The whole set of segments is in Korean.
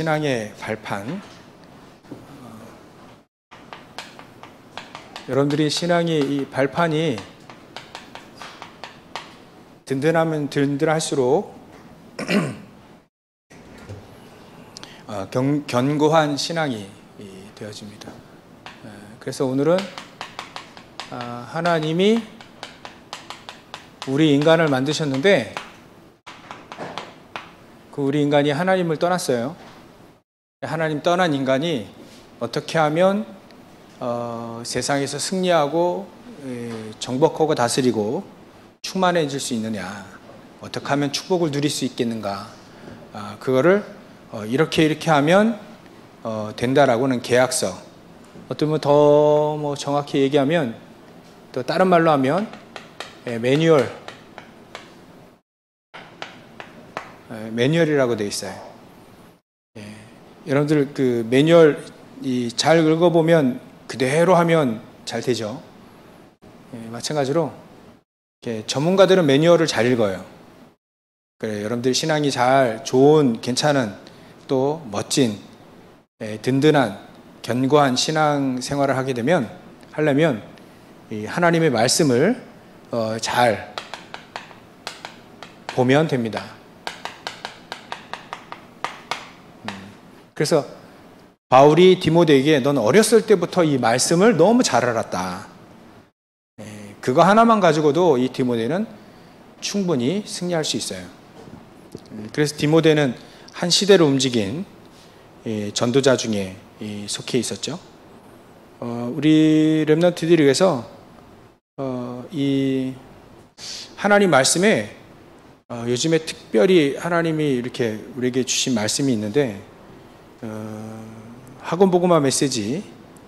신앙의 발판. 여러분들이 신앙이 이 발판이 든든하면 든든할수록 견고한 신앙이 되어집니다. 그래서 오늘은 하나님이 우리 인간을 만드셨는데 그 우리 인간이 하나님을 떠났어요. 하나님 떠난 인간이 어떻게 하면 세상에서 승리하고 정복하고 다스리고 충만해질 수 있느냐, 어떻게 하면 축복을 누릴 수 있겠는가, 그거를 이렇게 하면 된다라고는 계약서, 어쩌면 더 정확히 얘기하면, 또 다른 말로 하면 매뉴얼이라고 되어 있어요. 여러분들 그 매뉴얼 잘 읽어보면 그대로 하면 잘 되죠. 마찬가지로 전문가들은 매뉴얼을 잘 읽어요. 그래, 여러분들 신앙이 좋은, 괜찮은, 또 멋진, 든든한, 견고한 신앙 생활을 하려면 이 하나님의 말씀을 잘 보면 됩니다. 그래서 바울이 디모데에게 넌 어렸을 때부터 이 말씀을 너무 잘 알았다. 그거 하나만 가지고도 이 디모데는 충분히 승리할 수 있어요. 그래서 디모데는 한 시대를 움직인 전도자 중에 속해 있었죠. 우리 렘넌트들을 위해서 이 하나님 말씀에 요즘에 특별히 하나님이 이렇게 우리에게 주신 말씀이 있는데, 학원복음화 메시지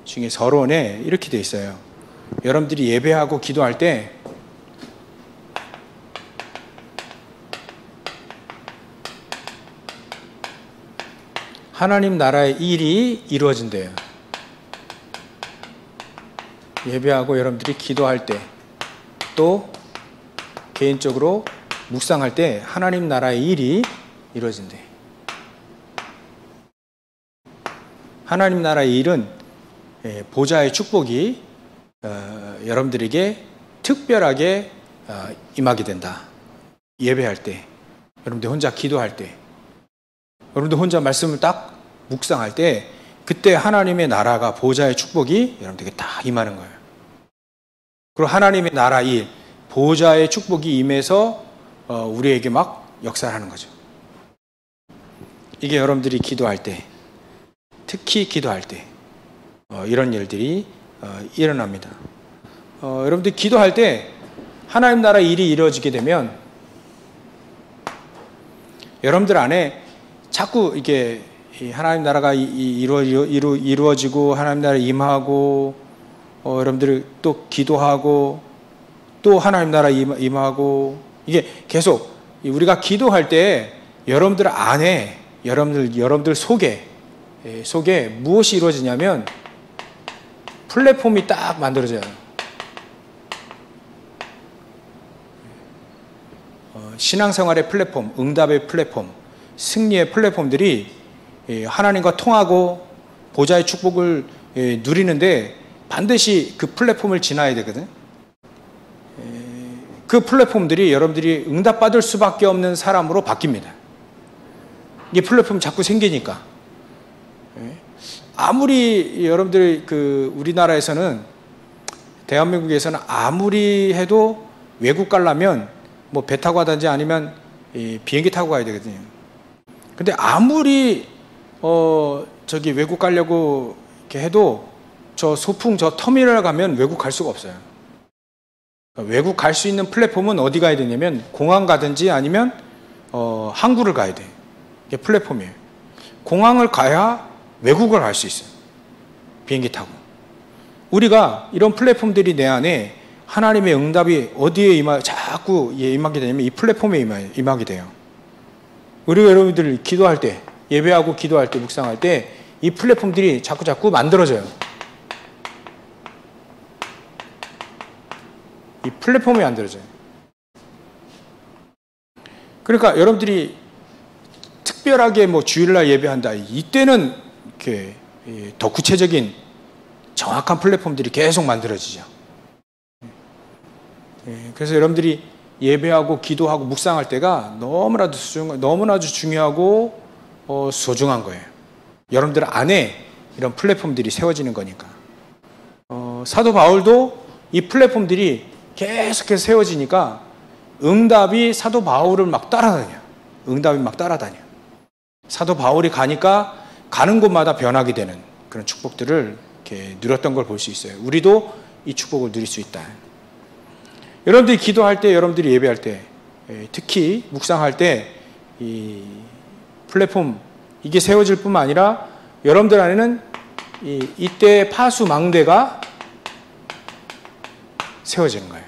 중에 서론에 이렇게 돼 있어요. 여러분들이 예배하고 기도할 때 하나님 나라의 일이 이루어진대요. 예배하고 여러분들이 기도할 때, 또 개인적으로 묵상할 때 하나님 나라의 일이 이루어진대요. 하나님 나라의 일은 보좌의 축복이 여러분들에게 특별하게 임하게 된다. 예배할 때, 여러분들 혼자 기도할 때, 여러분들 혼자 말씀을 딱 묵상할 때, 그때 하나님의 나라가, 보좌의 축복이 여러분들에게 다 임하는 거예요. 그리고 하나님의 나라 일, 보좌의 축복이 임해서 우리에게 막 역사하는 거죠. 이게 여러분들이 기도할 때, 특히 기도할 때 이런 일들이 일어납니다. 여러분들 기도할 때 하나님 나라 일이 이루어지게 되면 여러분들 안에 자꾸 이게 하나님 나라가 이루어지고 하나님 나라 임하고, 여러분들 또 기도하고 또 하나님 나라 임하고, 이게 계속 우리가 기도할 때 여러분들 안에, 여러분들 속에 무엇이 이루어지냐면 플랫폼이 딱 만들어져요. 신앙생활의 플랫폼, 응답의 플랫폼, 승리의 플랫폼들이 하나님과 통하고 보좌의 축복을 누리는데 반드시 그 플랫폼을 지나야 되거든. 그 플랫폼들이 여러분들이 응답받을 수밖에 없는 사람으로 바뀝니다. 이게 플랫폼이 자꾸 생기니까. 아무리 여러분들 우리나라에서는, 대한민국에서는 아무리 해도 외국 가려면 배 타고 가든지 아니면 비행기 타고 가야 되거든요. 근데 아무리 외국 가려고 이렇게 해도 저 소풍 저 터미널 가면 외국 갈 수가 없어요. 외국 갈 수 있는 플랫폼은 어디 가야 되냐면 공항 가든지 아니면 항구를 가야 돼. 이게 플랫폼이에요. 공항을 가야 외국을 갈 수 있어요. 비행기 타고. 우리가 이런 플랫폼들이 내 안에 하나님의 응답이 어디에 자꾸 임하게 되냐면 이 플랫폼에 임하게 돼요. 우리가 여러분들 기도할 때, 예배하고 기도할 때, 묵상할 때 이 플랫폼들이 자꾸 만들어져요. 이 플랫폼이 만들어져요. 그러니까 여러분들이 특별하게 뭐 주일날 예배한다. 이때는 이렇게 더 구체적인 정확한 플랫폼들이 계속 만들어지죠. 그래서 여러분들이 예배하고 기도하고 묵상할 때가 너무나도 중요하고 소중한 거예요. 여러분들 안에 이런 플랫폼들이 세워지는 거니까. 사도 바울도 이 플랫폼들이 계속해서 세워지니까 응답이 사도 바울을 막 따라다녀. 응답이 막 따라다녀. 사도 바울이 가니까 가는 곳마다 변하게 되는 그런 축복들을 이렇게 누렸던 걸 볼 수 있어요. 우리도 이 축복을 누릴 수 있다. 여러분들이 기도할 때, 여러분들이 예배할 때, 특히 묵상할 때 이 플랫폼 이게 세워질 뿐만 아니라 여러분들 안에는 이때 파수망대가 세워지는 거예요.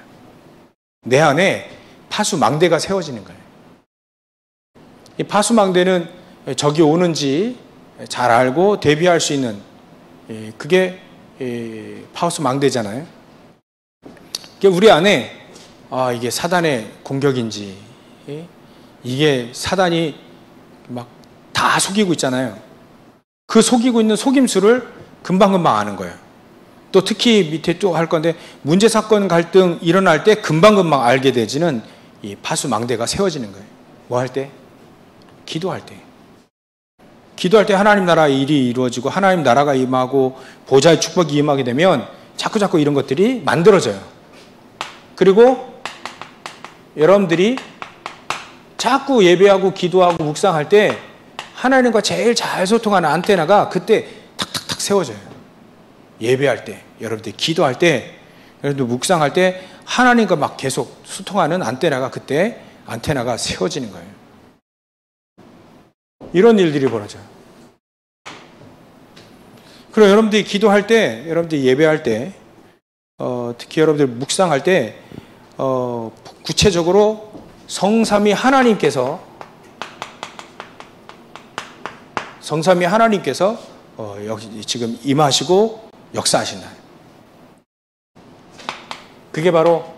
내 안에 파수망대가 세워지는 거예요. 이 파수망대는 적이 오는지 잘 알고 대비할 수 있는 그게 파수망대잖아요. 우리 안에 이게 사단의 공격인지 이게 사단이 막 다 속이고 있잖아요. 그 속이고 있는 속임수를 금방금방 아는 거예요. 또 특히 밑에 또 할 건데 문제 사건 갈등 일어날 때 금방금방 알게 되지는 이 파수망대가 세워지는 거예요. 뭐 할 때? 기도할 때. 기도할 때 하나님 나라 일이 이루어지고 하나님 나라가 임하고 보좌의 축복이 임하게 되면 자꾸 이런 것들이 만들어져요. 그리고 여러분들이 자꾸 예배하고 기도하고 묵상할 때 하나님과 제일 잘 소통하는 안테나가 그때 탁탁탁 세워져요. 예배할 때, 여러분들 기도할 때, 여러분들 묵상할 때 하나님과 막 계속 소통하는 안테나가 그때 안테나가 세워지는 거예요. 이런 일들이 벌어져요. 그리고 여러분들이 기도할 때, 여러분들이 예배할 때, 특히 여러분들 묵상할 때, 구체적으로 성삼위 하나님께서 여기 지금 임하시고 역사하신다. 그게 바로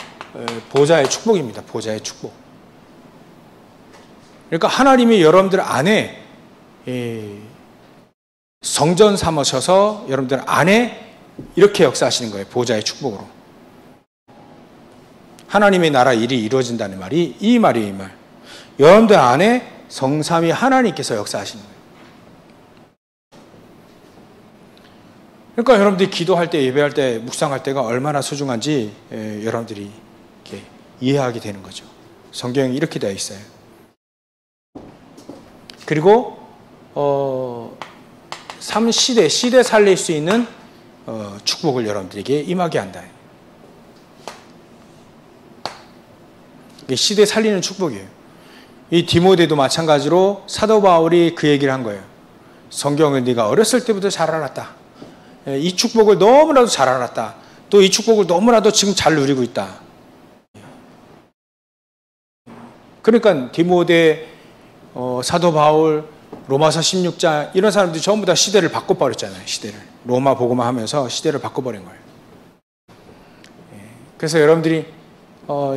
보좌의 축복입니다. 보좌의 축복. 그러니까 하나님이 여러분들 안에 성전 삼으셔서 여러분들 안에 이렇게 역사하시는 거예요. 보좌의 축복으로. 하나님의 나라 일이 이루어진다는 말이 이 말이에요. 이 말. 여러분들 안에 성삼위 하나님께서 역사하시는 거예요. 그러니까 여러분들이 기도할 때, 예배할 때, 묵상할 때가 얼마나 소중한지 여러분들이 이렇게 이해하게 되는 거죠. 성경에 이렇게 되어 있어요. 그리고 시대 살릴 수 있는 축복을 여러분들에게 임하게 한다. 이게 시대 살리는 축복이에요. 이 디모데도 마찬가지로 사도 바울이 그 얘기를 한 거예요. 성경은 네가 어렸을 때부터 잘 알았다. 이 축복을 너무나도 잘 알았다. 또 이 축복을 너무나도 지금 잘 누리고 있다. 그러니까 디모데, 사도 바울, 로마서 16장 이런 사람들이 전부 다 시대를 바꿔버렸잖아요. 시대를. 로마 복음화 하면서 시대를 바꿔버린 거예요. 그래서 여러분들이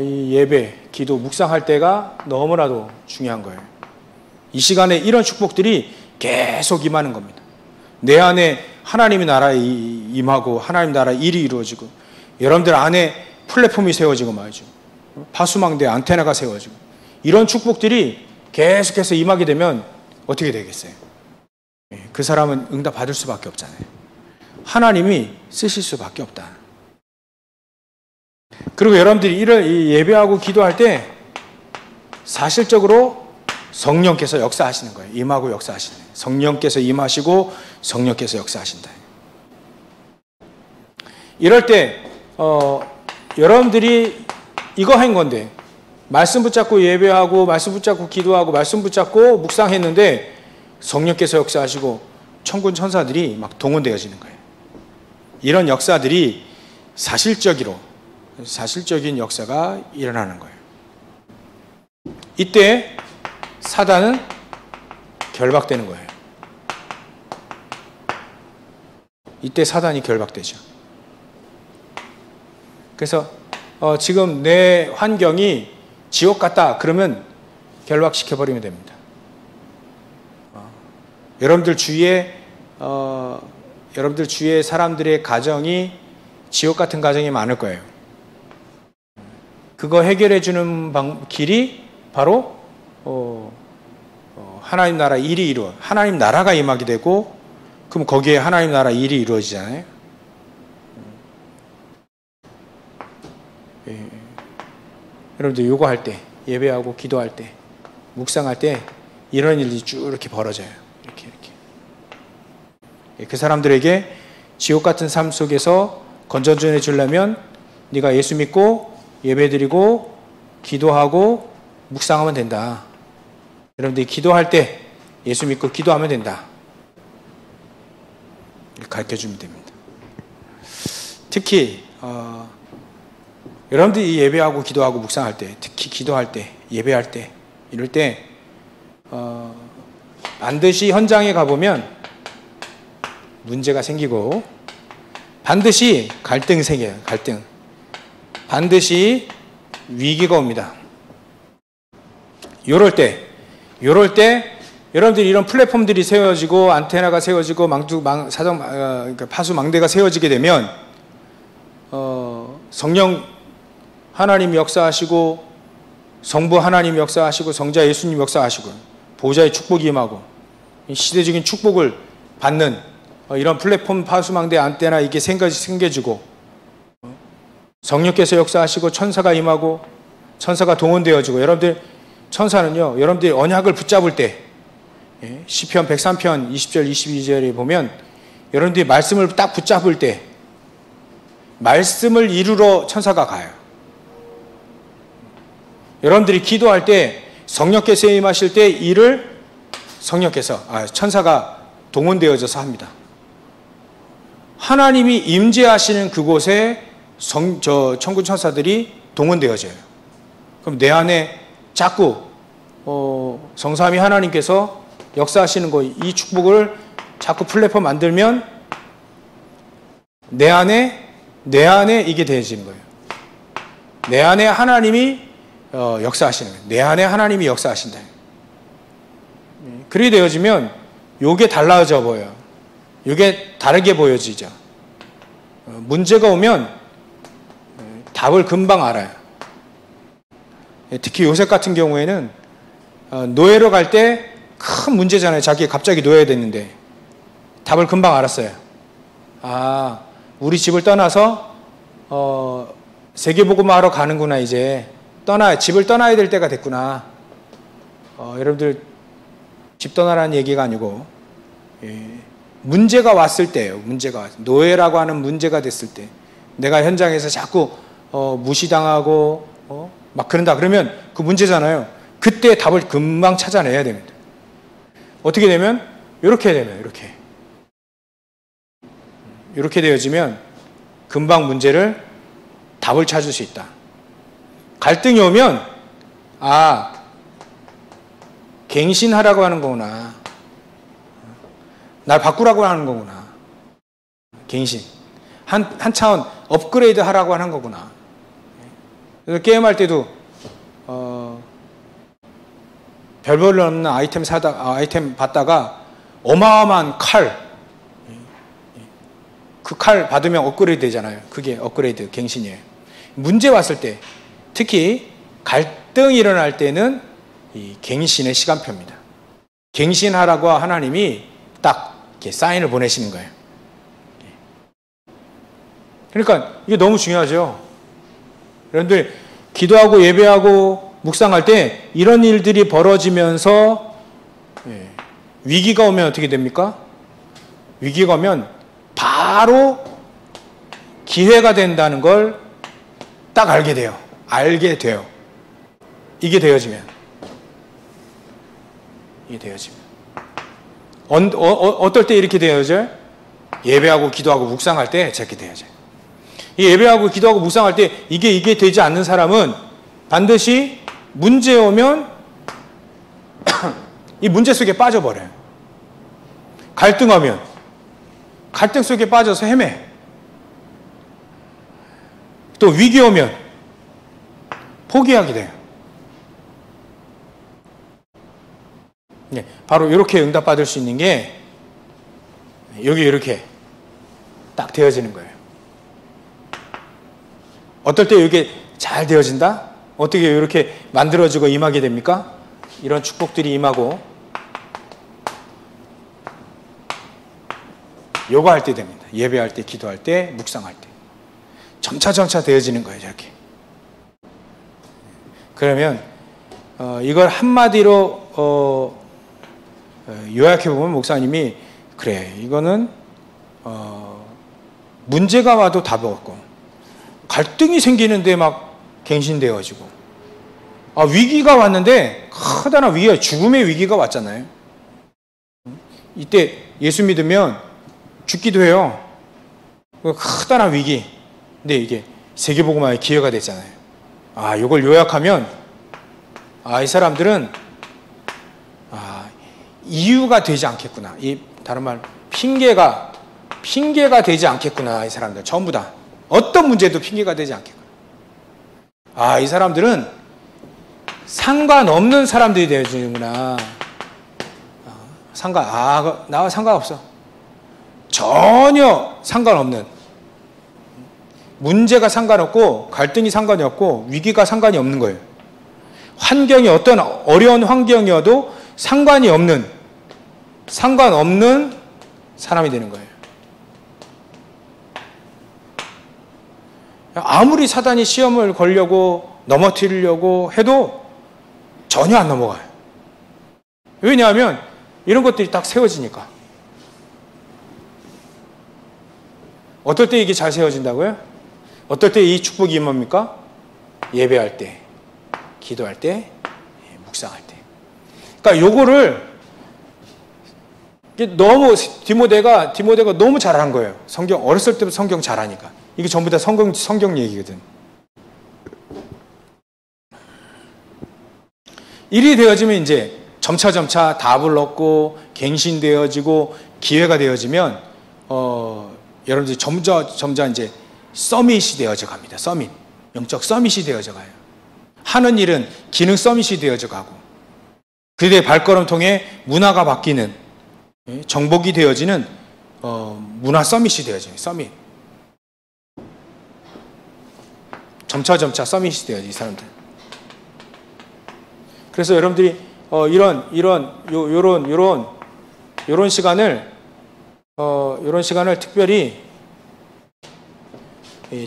이 예배, 기도, 묵상할 때가 너무나도 중요한 거예요. 이 시간에 이런 축복들이 계속 임하는 겁니다. 내 안에 하나님의 나라에 임하고 하나님 나라 일이 이루어지고 여러분들 안에 플랫폼이 세워지고 말이죠. 파수망대 안테나가 세워지고 이런 축복들이 계속해서 임하게 되면 어떻게 되겠어요? 그 사람은 응답 받을 수밖에 없잖아요. 하나님이 쓰실 수밖에 없다. 그리고 여러분들이 이 예배하고 기도할 때 사실적으로 성령께서 역사하시는 거예요. 임하고 역사하시는 거예요. 성령께서 임하시고 성령께서 역사하신다. 이럴 때 여러분들이 이거 한 건데 말씀 붙잡고 예배하고 말씀 붙잡고 기도하고 말씀 붙잡고 묵상했는데 성령께서 역사하시고 천군 천사들이 막 동원되어지는 거예요. 이런 역사들이 사실적인 역사가 일어나는 거예요. 이때 사단은 결박되는 거예요. 이때 사단이 결박되죠. 그래서 지금 내 환경이 지옥 같다 그러면 결박시켜버리면 됩니다. 여러분들 주위에 사람들의 가정이 지옥 같은 가정이 많을 거예요. 그거 해결해 주는 길이 바로 하나님 나라 일이 하나님 나라가 임하게 되고, 그럼 거기에 하나님 나라 일이 이루어지잖아요. 여러분들 요거 할 때, 예배하고 기도할 때, 묵상할 때 이런 일이 쭉 이렇게 벌어져요. 이렇게. 그 사람들에게 지옥 같은 삶 속에서 건져내 주려면 네가 예수 믿고 예배드리고 기도하고 묵상하면 된다. 여러분들이 기도할 때 예수 믿고 기도하면 된다. 이렇게 가르쳐주면 됩니다. 특히 여러분들이 예배하고 기도하고 묵상할 때, 특히 기도할 때, 예배할 때, 이럴 때 반드시 현장에 가보면 문제가 생기고 반드시 갈등이 생겨요. 갈등. 반드시 위기가 옵니다. 요럴 때 여러분들이 이런 플랫폼들이 세워지고 안테나가 세워지고 그러니까 파수 망대가 세워지게 되면 성령 하나님 역사하시고 성부 하나님 역사하시고 성자 예수님 역사하시고 보좌의 축복이 임하고 시대적인 축복을 받는 이런 플랫폼 파수망대 안테나 이게 생겨지고 성령께서 역사하시고 천사가 임하고 천사가 동원되어지고 여러분들 천사는요 여러분들이 언약을 붙잡을 때 시편 103편 20절 22절에 보면 여러분들이 말씀을 딱 붙잡을 때 말씀을 이루러 천사가 가요. 여러분들이 기도할 때 성령께서 임하실 때 일을 천사가 동원되어져서 합니다. 하나님이 임재하시는 그곳에 천군 천사들이 동원되어져요. 그럼 내 안에 자꾸 성삼위 하나님께서 역사하시는 거, 이 축복을 자꾸 플랫폼 만들면 내 안에 이게 되어지는 거예요. 내 안에 하나님이 역사하시는 거예요. 내 안에 하나님이 역사하신다. 그렇게 되어지면 요게 달라져 보여요. 요게 다르게 보여지죠. 문제가 오면 답을 금방 알아요. 특히 요셉 같은 경우에는 노예로 갈 때 큰 문제잖아요. 자기가 갑자기 노예가 됐는데 답을 금방 알았어요. 아, 우리 집을 떠나서 세계복음화 하러 가는구나. 이제 집을 떠나야 될 때가 됐구나. 여러분들 집 떠나라는 얘기가 아니고 문제가 왔을 때예요. 노예라고 하는 문제가 됐을 때 내가 현장에서 자꾸 무시당하고 막 그런다 그러면 그 문제잖아요. 그때 답을 금방 찾아내야 됩니다. 어떻게 되면 이렇게 되면 이렇게 되어지면 금방 문제를 답을 찾을 수 있다. 갈등이 오면 갱신하라고 하는 거구나. 날 바꾸라고 하는 거구나. 갱신. 한 차원 업그레이드 하라고 하는 거구나. 그래서 게임할 때도 별볼로 없는 아이템 받다가 어마어마한 그 칼 받으면 업그레이드 되잖아요. 그게 업그레이드, 갱신이에요. 문제 왔을 때, 특히 갈등이 일어날 때는 이 갱신의 시간표입니다. 갱신하라고 하나님이 딱 이렇게 사인을 보내시는 거예요. 그러니까 이게 너무 중요하죠. 여러분들 기도하고 예배하고 묵상할 때 이런 일들이 벌어지면서 위기가 오면 어떻게 됩니까? 위기가 오면 바로 기회가 된다는 걸 딱 알게 돼요. 이게 되어지면. 어떨 때 이렇게 되어져요? 예배하고 기도하고 묵상할 때 저렇게 되어져요. 이 예배하고 기도하고 묵상할 때 이게 되지 않는 사람은 반드시 문제 오면 이 문제 속에 빠져버려요. 갈등하면 갈등 속에 빠져서 헤매. 또 위기 오면 포기하게 돼요. 네, 바로 이렇게 응답받을 수 있는 게 여기 이렇게 딱 되어지는 거예요. 어떨 때 이게 잘 되어진다? 어떻게 이렇게 만들어지고 임하게 됩니까? 이런 축복들이 임하고 요거 할 때 됩니다. 예배할 때, 기도할 때, 묵상할 때. 점차 되어지는 거예요. 이렇게. 그러면 이걸 한마디로 요약해보면 목사님이 그래, 이거는 문제가 와도 답이 없고 갈등이 생기는데 막 갱신되어지고 위기가 왔는데 커다란 위기가, 죽음의 위기가 왔잖아요. 이때 예수 믿으면 죽기도 해요. 커다란 위기. 근데 이게 세계복음화의 기회가 됐잖아요. 이걸 요약하면 이 사람들은 이유가 되지 않겠구나. 이 다른 말 핑계가 되지 않겠구나. 이 사람들 전부 다 어떤 문제도 핑계가 되지 않겠구나. 이 사람들은 상관없는 사람들이 되어지는구나. 나와 상관없어. 전혀 상관없는, 문제가 상관없고 갈등이 상관이 없고 위기가 상관이 없는 거예요. 환경이 어떤 어려운 환경이어도 상관없는 사람이 되는 거예요. 아무리 사단이 시험을 걸려고 넘어뜨리려고 해도 전혀 안 넘어가요. 왜냐하면 이런 것들이 딱 세워지니까. 어떨 때 이게 잘 세워진다고요? 어떨 때 이 축복이 임합니까? 예배할 때, 기도할 때, 묵상할 때. 그러니까 요거를 너무 디모데가 너무 잘한 거예요. 성경 어렸을 때부터 성경 잘하니까. 이게 전부 다 성경 얘기거든. 일이 되어지면 이제 점차 답을 얻고 갱신되어지고 기회가 되어지면 여러분들이 점차 이제 서밋이 되어져 갑니다. 서밋. 영적 서밋이 되어져 가요. 하는 일은 기능 서밋이 되어져 가고 그들의 발걸음 통해 문화가 바뀌는, 정복이 되어지는 문화 서밋이 되어져요. 서밋. 점차 서밋이 되어져, 이 사람들. 그래서 여러분들이 요런 시간을 특별히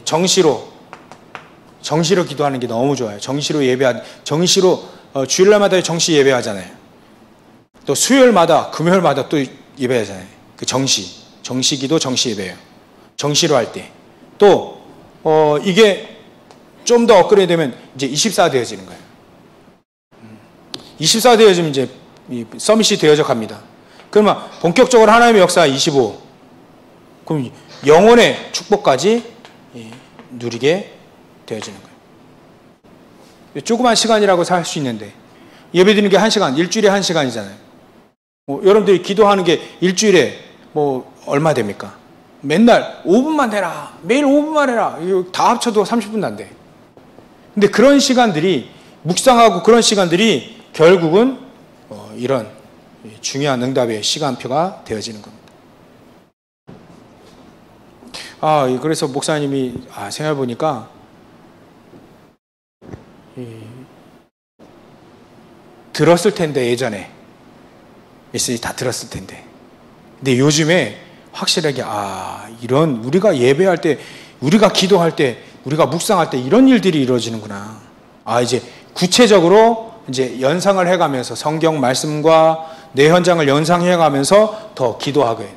정시로 기도하는 게 너무 좋아요. 정시로 주일날마다 정시 예배하잖아요. 또 수요일마다, 금요일마다 또 예배하잖아요. 그 정시 기도, 정시 예배예요. 정시로 할 때. 또 이게 좀 더 업그레이드 되면 이제 24 되어지는 거예요. 24 되어지면 이제 서밋이 되어져 갑니다. 그러면 본격적으로 하나님의 역사 25. 그럼 영혼의 축복까지 누리게 되어지는 거예요. 조그만 시간이라고 살 수 있는데 예배드리는 게 1시간, 일주일에 1시간이잖아요. 여러분들이 기도하는 게 일주일에 얼마 됩니까? 맨날 5분만 해라. 매일 5분만 해라. 이거 다 합쳐도 30분도 안 돼. 근데 그런 시간들이, 묵상하고 그런 시간들이 결국은 이런 중요한 응답의 시간표가 되어지는 겁니다. 그래서 목사님이 생각해보니까 들었을 텐데, 예전에 메시지 다 들었을 텐데, 근데 요즘에 확실하게 이런 우리가 예배할 때, 우리가 기도할 때, 우리가 묵상할 때 이런 일들이 이루어지는구나. 이제 구체적으로 이제 연상을 해가면서 성경 말씀과 내 현장을 연상해가면서 더 기도하게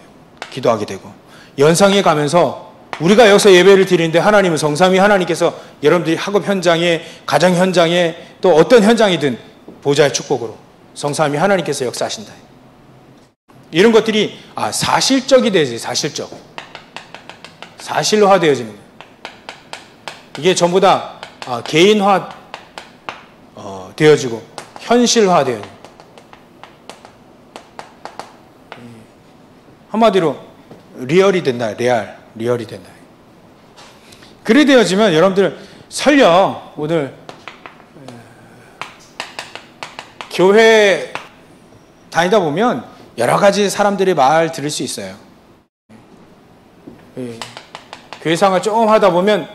되고, 연상해가면서 우리가 여기서 예배를 드리는데 하나님은 성삼위 하나님께서 여러분들이 학업 현장에, 가정 현장에, 또 어떤 현장이든 보좌의 축복으로 성삼위 하나님께서 역사하신다. 이런 것들이 사실적이 되지. 사실화 되어지는 거예요. 이게 전부 다 개인화 되어지고 현실화 되어지고, 한마디로 리얼이 된다. 리얼이 된다. 그래 되어지면 여러분들 설령 오늘 교회 다니다 보면 여러 가지 사람들의 말 들을 수 있어요. 예. 교회 생활 좀 하다 보면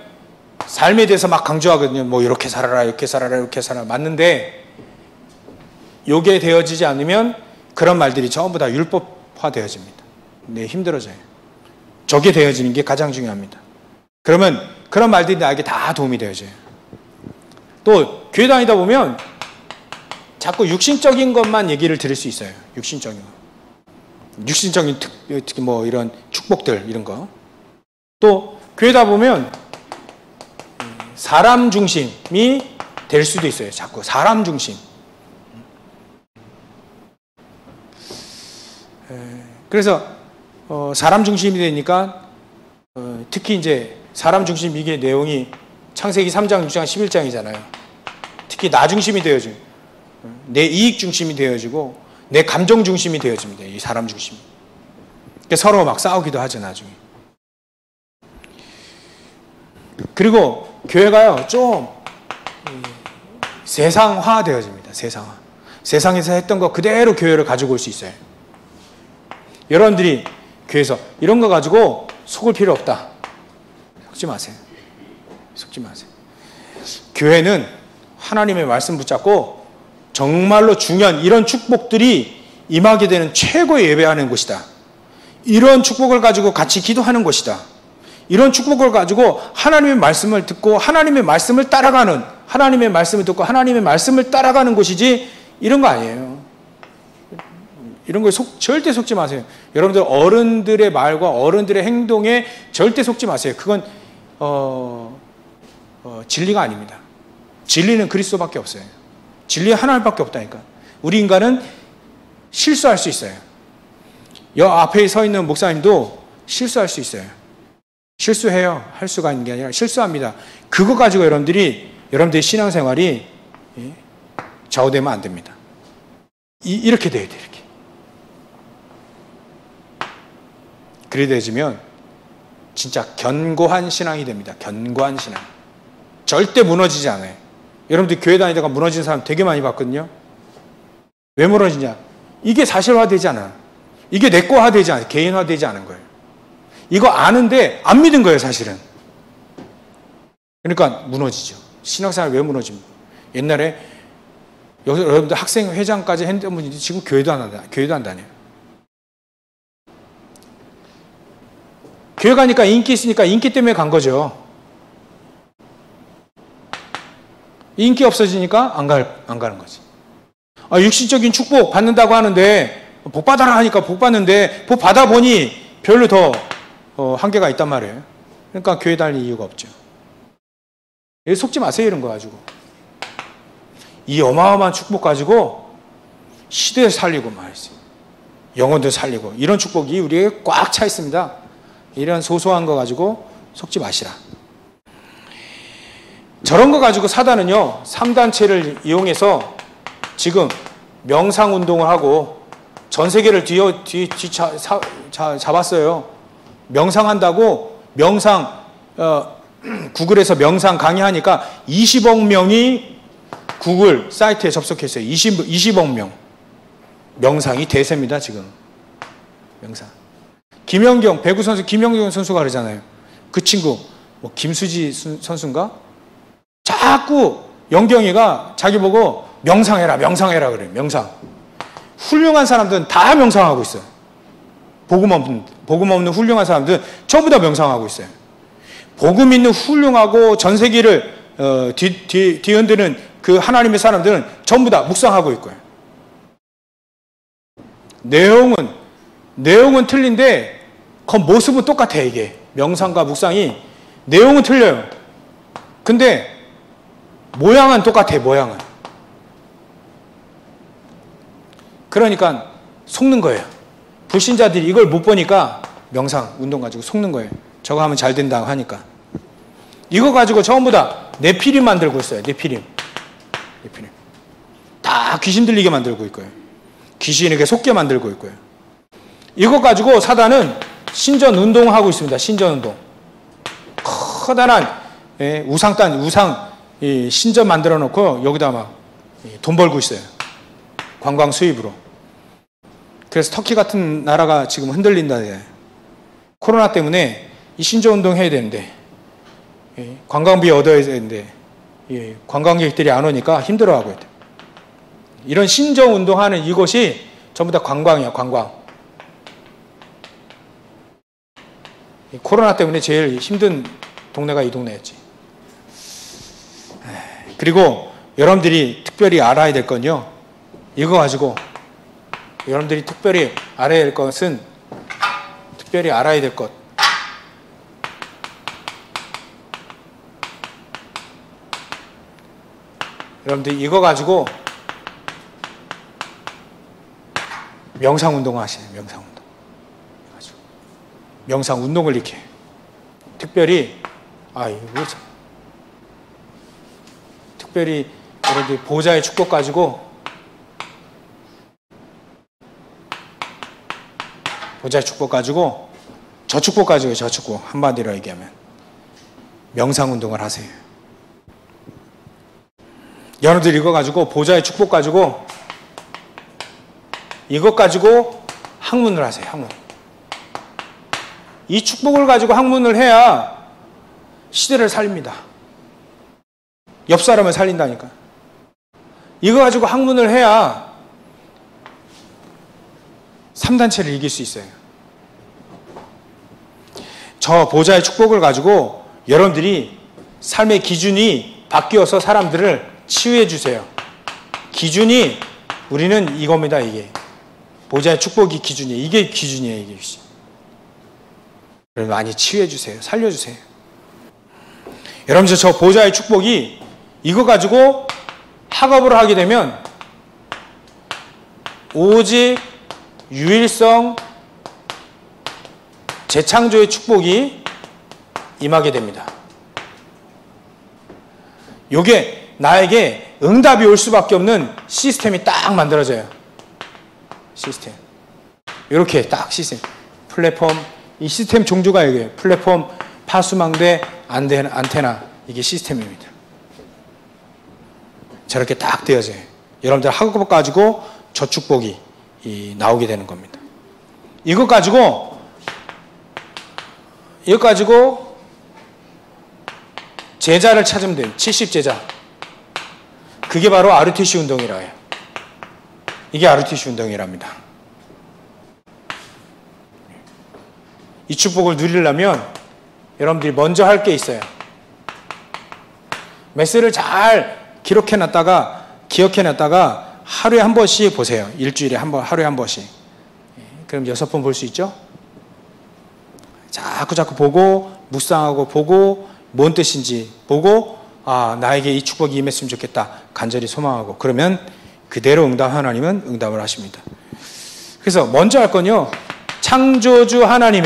삶에 대해서 막 강조하거든요. 뭐 이렇게 살아라, 이렇게 살아라, 이렇게 살아라. 맞는데 요게 되어지지 않으면 그런 말들이 전부 다 율법화 되어집니다. 네, 힘들어져요. 저게 되어지는 게 가장 중요합니다. 그러면 그런 말들이 나에게 다 도움이 되어져요. 또 교회 다니다 보면 자꾸 육신적인 것만 얘기를 들을 수 있어요. 육신적인 거. 육신적인 특히 뭐 이런 축복들 이런 거. 또 교회다 보면 사람 중심이 될 수도 있어요. 자꾸 사람 중심. 그래서 사람 중심이 되니까 특히 이제 사람 중심 이게 내용이 창세기 3장, 6장, 11장이잖아요. 특히 나 중심이 되어지고 내 이익 중심이 되어지고 내 감정 중심이 되어집니다. 이 사람 중심이. 그러니까 서로 막 싸우기도 하죠, 나중에. 그리고 교회가요, 좀 세상화 되어집니다. 세상화. 세상에서 했던 거 그대로 교회를 가지고 올 수 있어요. 여러분들이 교회에서 이런 거 가지고 속을 필요 없다. 속지 마세요. 속지 마세요. 교회는 하나님의 말씀 붙잡고 정말로 중요한 이런 축복들이 임하게 되는 최고의 예배하는 곳이다. 이런 축복을 가지고 같이 기도하는 곳이다. 이런 축복을 가지고 하나님의 말씀을 듣고 하나님의 말씀을 따라가는, 하나님의 말씀을 듣고 하나님의 말씀을 따라가는 곳이지 이런 거 아니에요. 이런 거에 절대 속지 마세요. 여러분들 어른들의 말과 어른들의 행동에 절대 속지 마세요. 그건 진리가 아닙니다. 진리는 그리스도밖에 없어요. 진리 하나님밖에 없다니까. 우리 인간은 실수할 수 있어요. 여 앞에 서 있는 목사님도 실수할 수 있어요. 실수해요. 할 수가 있는 게 아니라 실수합니다. 그거 가지고 여러분들의 신앙생활이 좌우되면 안 됩니다. 이렇게 돼야 돼요. 이렇게. 그래 되지면 진짜 견고한 신앙이 됩니다. 견고한 신앙. 절대 무너지지 않아요. 여러분들 교회 다니다가 무너진 사람 되게 많이 봤거든요. 왜 무너지냐? 이게 사실화되지 않아. 이게 내 거화되지 않아요. 개인화되지 않은 거예요. 이거 아는데 안 믿은 거예요, 사실은. 그러니까 무너지죠. 신앙생활 왜 무너집니까? 옛날에 여러분들 학생 회장까지 했던 분이 지금 교회도 안 다녀요. 교회 가니까 인기 있으니까 인기 때문에 간 거죠. 인기 없어지니까 안 가는 거지. 육신적인 축복 받는다고 하는데 복 받아라 하니까 복 받는데 복 받아보니 별로 더 한계가 있단 말이에요. 그러니까 교회 다닐 이유가 없죠. 속지 마세요, 이런 거 가지고. 이 어마어마한 축복 가지고 시대 살리고 말이지. 영혼도 살리고 이런 축복이 우리에게 꽉 차 있습니다. 이런 소소한 거 가지고 속지 마시라. 저런 거 가지고 사단은요, 3단체를 이용해서 지금 명상운동을 하고 전 세계를 잡았어요. 명상한다고 구글에서 명상 강의하니까 20억 명이 구글 사이트에 접속했어요. 20억 명. 명상이 대세입니다, 지금. 명상. 김연경, 배구 선수 김연경 선수가 그러잖아요. 그 친구, 뭐 김수지 선수인가? 자꾸 영경이가 자기 보고 명상해라 그래요. 명상. 훌륭한 사람들은 다 명상하고 있어요. 복음 없는 훌륭한 사람들은 전부 다 명상하고 있어요. 복음 있는 훌륭하고 전 세계를 뒤흔드는 그 하나님의 사람들은 전부 다 묵상하고 있고요. 내용은 틀린데 그 모습은 똑같아. 이게 명상과 묵상이 내용은 틀려요. 근데 모양은 똑같아. 모양은. 그러니까 속는 거예요. 불신자들이 이걸 못 보니까 명상 운동 가지고 속는 거예요. 저거 하면 잘 된다고 하니까. 이거 가지고 전부 다 네피림 만들고 있어요. 네피림. 다 귀신 들리게 만들고 있고요. 귀신에게 속게 만들고 있고요. 이거 가지고 사단은 신전 운동하고 있습니다. 신전 운동. 커다란 우상 신전 만들어 놓고 여기다 막 돈 벌고 있어요. 관광 수입으로. 그래서 터키 같은 나라가 지금 흔들린다. 코로나 때문에 이 신조운동 해야 되는데, 관광비 얻어야 되는데, 관광객들이 안 오니까 힘들어하고 있다. 이런 신조운동하는 이곳이 전부 다 관광이야, 관광. 코로나 때문에 제일 힘든 동네가 이 동네였지. 그리고 여러분들이 특별히 알아야 될 건요, 이거 가지고 여러분들이 특별히 알아야 될 것은, 특별히 알아야 될 것, 여러분들 이거 가지고 명상운동 하시네. 명상운동. 명상운동을 이렇게 특별히 특별히 여러분들 보좌의 축복 가지고, 보좌의 축복 가지고, 저 축복 가지고, 저 축복 한마디로 얘기하면 명상운동을 하세요. 여러분들 이거 가지고, 보좌의 축복 가지고, 이것 가지고 학문을 하세요. 학문. 이 축복을 가지고 학문을 해야 시대를 살립니다. 옆 사람을 살린다니까. 이거 가지고 학문을 해야 3단체를 이길 수 있어요. 저 보좌의 축복을 가지고 여러분들이 삶의 기준이 바뀌어서 사람들을 치유해 주세요. 기준이 우리는 이겁니다. 이게 보좌의 축복이 기준이에요. 이게 기준이에요. 이게 많이 치유해 주세요. 살려 주세요. 여러분들 저 보좌의 축복이 이거 가지고 학업을 하게 되면 오직 유일성 재창조의 축복이 임하게 됩니다. 요게 나에게 응답이 올 수밖에 없는 시스템이 딱 만들어져요. 시스템. 이렇게 딱 시스템. 플랫폼, 이 시스템 종류가 이게 플랫폼, 파수망대, 안테나, 이게 시스템입니다. 저렇게 딱 되어져요. 여러분들 학업 가지고 저 축복이 나오게 되는 겁니다. 이것 가지고 제자를 찾으면 돼요. 70제자. 그게 바로 RUTC 운동이라고 해요. 이게 RUTC 운동이랍니다. 이 축복을 누리려면 여러분들이 먼저 할 게 있어요. 메시지를 잘 기억해놨다가 하루에 한 번씩 보세요. 일주일에 한 번, 하루에 한 번씩. 그럼 6번 볼 수 있죠? 자꾸 보고, 묵상하고 보고, 뭔 뜻인지 보고, 나에게 이 축복이 임했으면 좋겠다. 간절히 소망하고. 그러면 그대로 하나님은 응답을 하십니다. 그래서 먼저 할 건요, 창조주 하나님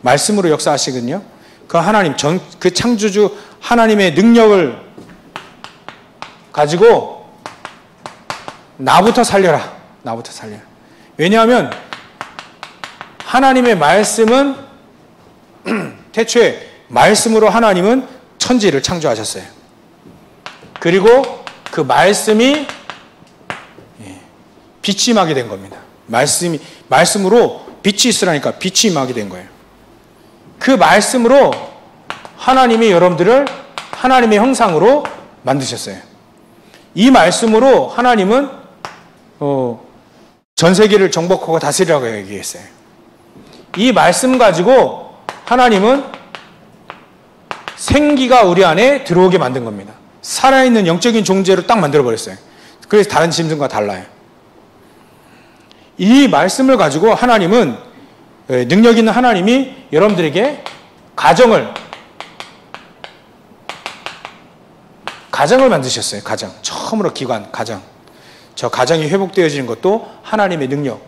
말씀으로 역사하시거든요. 그 하나님, 그 창조주 하나님의 능력을 가지고 나부터 살려라. 왜냐하면 하나님의 말씀은 태초에 말씀으로 하나님은 천지를 창조하셨어요. 그리고 그 말씀이 빛이 임하게 된 겁니다. 말씀으로 빛이 있으라니까 빛이 임하게 된 거예요. 그 말씀으로 하나님이 여러분들을 하나님의 형상으로 만드셨어요. 이 말씀으로 하나님은 전 세계를 정복하고 다스리라고 얘기했어요. 이 말씀 가지고 하나님은 생기가 우리 안에 들어오게 만든 겁니다. 살아있는 영적인 존재로 딱 만들어버렸어요. 그래서 다른 짐승과 달라요. 이 말씀을 가지고 하나님은, 능력 있는 하나님이 여러분들에게 가정을 만드셨어요. 가정. 처음으로 기관, 가정. 저 가정이 회복되어지는 것도 하나님의 능력.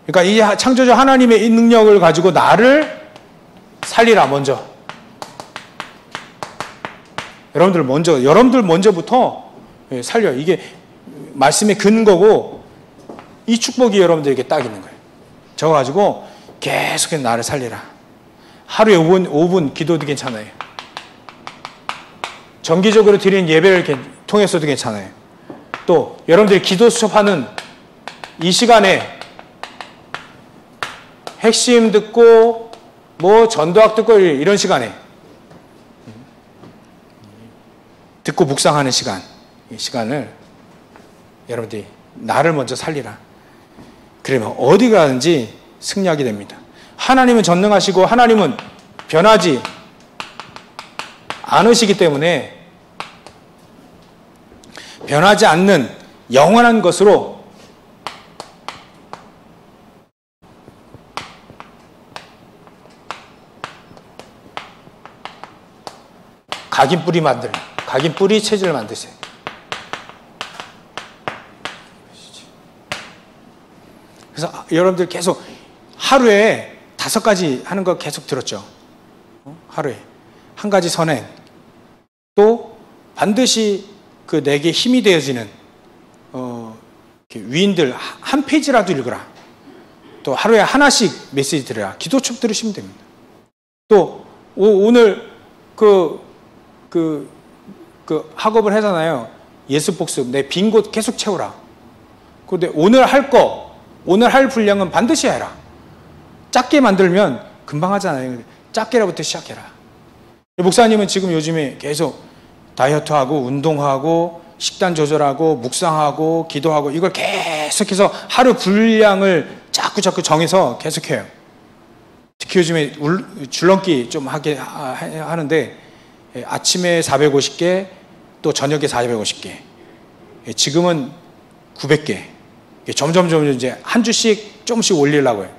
그러니까 이 창조주 하나님의 이 능력을 가지고 나를 살리라, 먼저. 여러분들 먼저부터 살려. 이게 말씀의 근거고, 이 축복이 여러분들에게 딱 있는 거예요. 저거 가지고 계속해서 나를 살리라. 하루에 5분 기도도 괜찮아요. 정기적으로 드리는 예배를 통해서도 괜찮아요. 또 여러분들이 기도 수업하는 이 시간에 핵심 듣고 뭐 전도학 듣고 이런 시간에 듣고 묵상하는 시간, 이 시간을 여러분들이 나를 먼저 살리라. 그러면 어디 가든지 승리하게 됩니다. 하나님은 전능하시고 하나님은 변하지 않으시기 때문에 변하지 않는 영원한 것으로 각인 뿌리 체질을 만드세요. 그래서 여러분들 계속 하루에 5가지 하는 거 계속 들었죠. 하루에 한 가지 선행, 또 반드시 그 내게 힘이 되어지는 위인들 한 페이지라도 읽으라. 또 하루에 하나씩 메시지 들으라. 기도첩 들으시면 됩니다. 또 오늘 그 학업을 하잖아요. 예습 복습, 내 빈 곳 계속 채우라. 근데 오늘 할 분량은 반드시 해라. 작게 만들면 금방 하잖아요. 작게라부터 시작해라. 목사님은 지금 요즘에 계속 다이어트하고 운동하고 식단 조절하고 묵상하고 기도하고 이걸 계속해서 하루 분량을 자꾸 정해서 계속해요. 특히 요즘에 줄넘기 좀 하게 하는데 아침에 450개 또 저녁에 450개 지금은 900개 점점 이제 한 주씩 조금씩 올리려고 해요.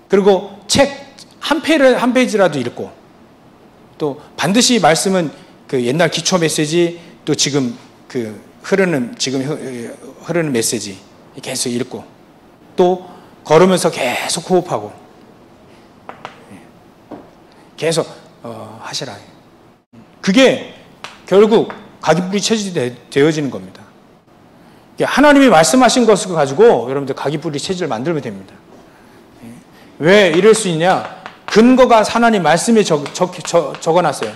그리고 책 한 페이지라도 읽고 또 반드시 말씀은 그 옛날 기초 메시지 또 지금 흐르는 메시지 계속 읽고 또 걸으면서 계속 호흡하고 계속 하시라. 그게 결국 각인뿌리 체질이 되어지는 겁니다. 하나님이 말씀하신 것을 가지고 여러분들 각인뿌리 체질을 만들면 됩니다. 왜 이럴 수 있냐? 근거가 하나님 말씀에 적어놨어요.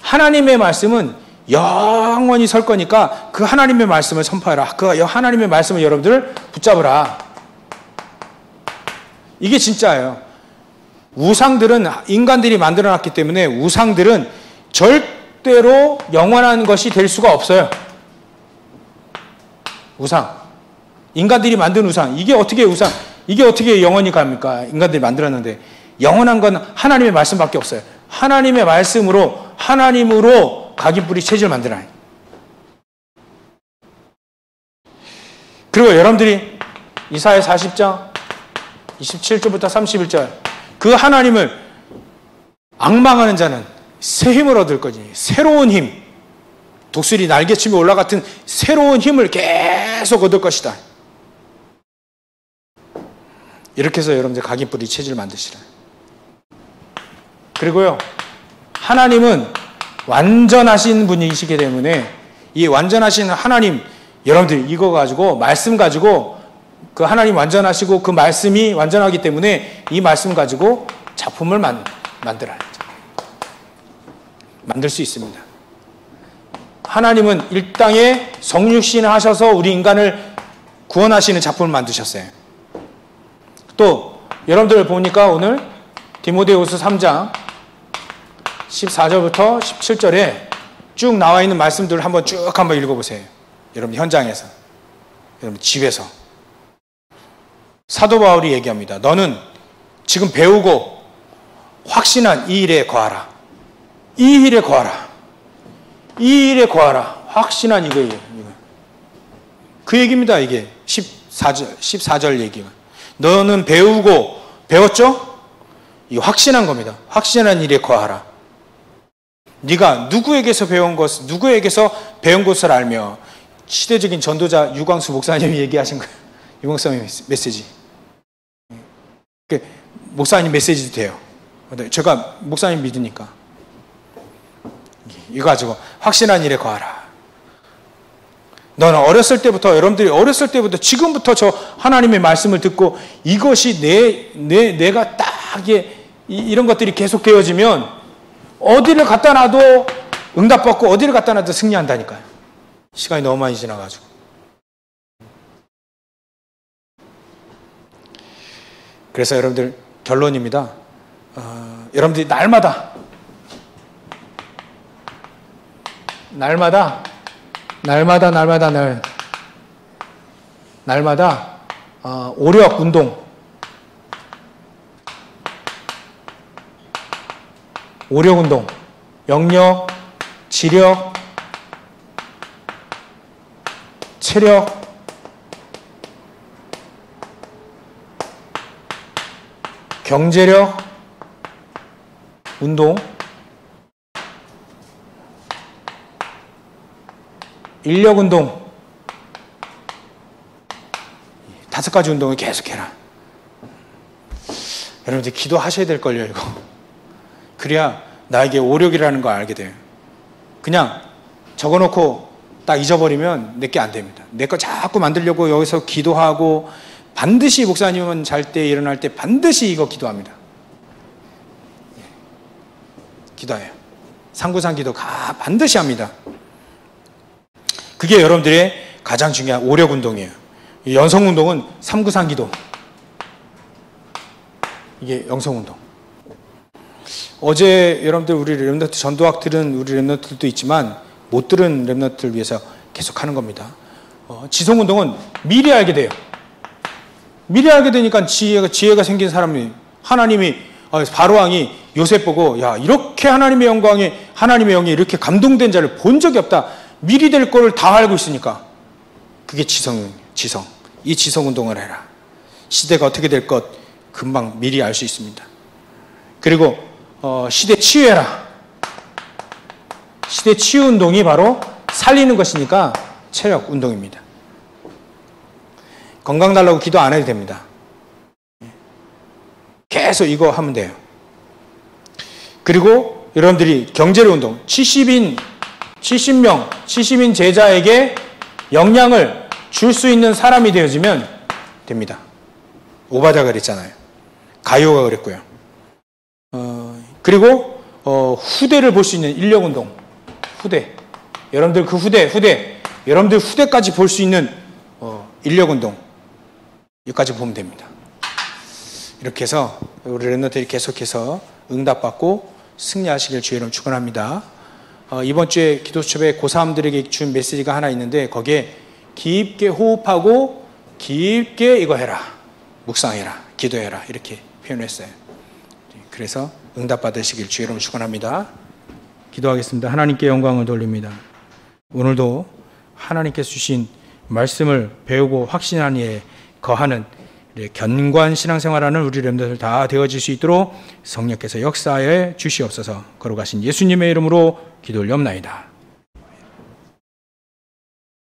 하나님의 말씀은 영원히 설 거니까 그 하나님의 말씀을 선포해라. 그 하나님의 말씀을 여러분들 붙잡으라. 이게 진짜예요. 우상들은 인간들이 만들어놨기 때문에 우상들은 절대로 영원한 것이 될 수가 없어요. 우상. 인간들이 만든 우상. 이게 어떻게 영원히 갑니까? 인간들이 만들었는데. 영원한 건 하나님의 말씀밖에 없어요. 하나님의 말씀으로, 하나님으로 각인뿌리 체질을 만들어요. 그리고 여러분들이 이사야 40장 27절부터 31절 그 하나님을 앙망하는 자는 새 힘을 얻을 거지. 새로운 힘. 독수리 날개치며 올라같은 새로운 힘을 계속 얻을 것이다. 이렇게 해서 여러분들 각인뿌리 체질을 만드시라. 그리고요, 하나님은 완전하신 분이시기 때문에 이 완전하신 하나님, 여러분들 이거 가지고, 말씀 가지고 그 하나님 완전하시고 그 말씀이 완전하기 때문에 이 말씀 가지고 작품을 만들어야 죠. 만들 수 있습니다. 하나님은 이 땅에 성육신 하셔서 우리 인간을 구원하시는 작품을 만드셨어요. 또 여러분들 보니까 오늘 디모데후서 3장 14절부터 17절에 쭉 나와 있는 말씀들을 한번 읽어보세요. 여러분 현장에서, 여러분 집에서. 사도 바울이 얘기합니다. 너는 지금 배우고 확신한 이 일에 거하라. 이 일에 거하라. 이 일에 거하라. 확신한 이거예요. 그 얘기입니다. 이게 14절 얘기가. 너는 배웠죠? 이 확신한 겁니다. 확신한 일에 거하라. 네가 누구에게서 배운 것을 알며. 시대적인 전도자 유광수 목사님이 얘기하신 거예요. 유광수 메시지. 목사님 메시지도 돼요. 제가 목사님 믿으니까. 이거 가지고 확신한 일에 거하라. 너는 여러분들이 어렸을 때부터 지금부터 저 하나님의 말씀을 듣고 이것이 내가 딱 이런 것들이 계속 되어지면 어디를 갖다 놔도 응답받고 어디를 갖다 놔도 승리한다니까요. 시간이 너무 많이 지나가지고. 그래서 여러분들 결론입니다. 여러분들이 날마다 오력 운동, 영력, 지력, 체력, 경제력, 운동, 인력 운동, 5가지 운동을 계속해라. 여러분들 기도하셔야 될걸요, 이거. 그래야 나에게 오력이라는 걸 알게 돼요. 그냥 적어놓고 딱 잊어버리면 내게 안 됩니다. 내 거 자꾸 만들려고 여기서 기도하고, 반드시 목사님은 잘 때 일어날 때 반드시 이거 기도합니다. 기도해요. 상구상 기도 반드시 합니다. 그게 여러분들의 가장 중요한 오력 운동이에요. 연성 운동은 삼구상 기도. 이게 영성 운동. 어제 여러분들 우리 렘넌트 전도학 들은 우리 렘넌트들도 있지만 못 들은 렘넌트를 위해서 계속 하는 겁니다. 지성 운동은 미리 알게 돼요. 미리 알게 되니까 지혜가 생긴 사람이, 하나님이, 바로왕이 요셉 보고, 야, 이렇게 하나님의 영이 이렇게 감동된 자를 본 적이 없다. 미리 될 거를 다 알고 있으니까. 그게 지성. 이 지성 운동을 해라. 시대가 어떻게 될 것 금방 미리 알 수 있습니다. 그리고 시대 치유해라. 시대 치유 운동이 바로 살리는 것이니까 체력 운동입니다. 건강 달라고 기도 안 해도 됩니다. 계속 이거 하면 돼요. 그리고 여러분들이 경제력 운동, 70인 제자에게 영향을 줄 수 있는 사람이 되어지면 됩니다. 오바다가 그랬잖아요. 가요가 그랬고요. 그리고 후대를 볼 수 있는 인력 운동, 여러분들 그 여러분들 후대까지 볼 수 있는 인력 운동, 여기까지 보면 됩니다. 이렇게 해서 우리 렘넌트들이 계속해서 응답받고 승리하시길 주의 이름 축원합니다. 이번 주에 기도수첩에 고3들에게 준 메시지가 하나 있는데 거기에 깊게 호흡하고 깊게 이거 해라, 묵상해라, 기도해라 이렇게 표현했어요. 그래서 응답받으시길 주의 이름 축원합니다. 기도하겠습니다. 하나님께 영광을 돌립니다. 오늘도 하나님께서 주신 말씀을 배우고 확신한 이에 거하는 견고한 신앙생활하는 우리 렘넌트들 다 되어질 수 있도록 성령께서 역사해 주시옵소서. 거룩하신 예수님의 이름으로 기도 올려옵나이다.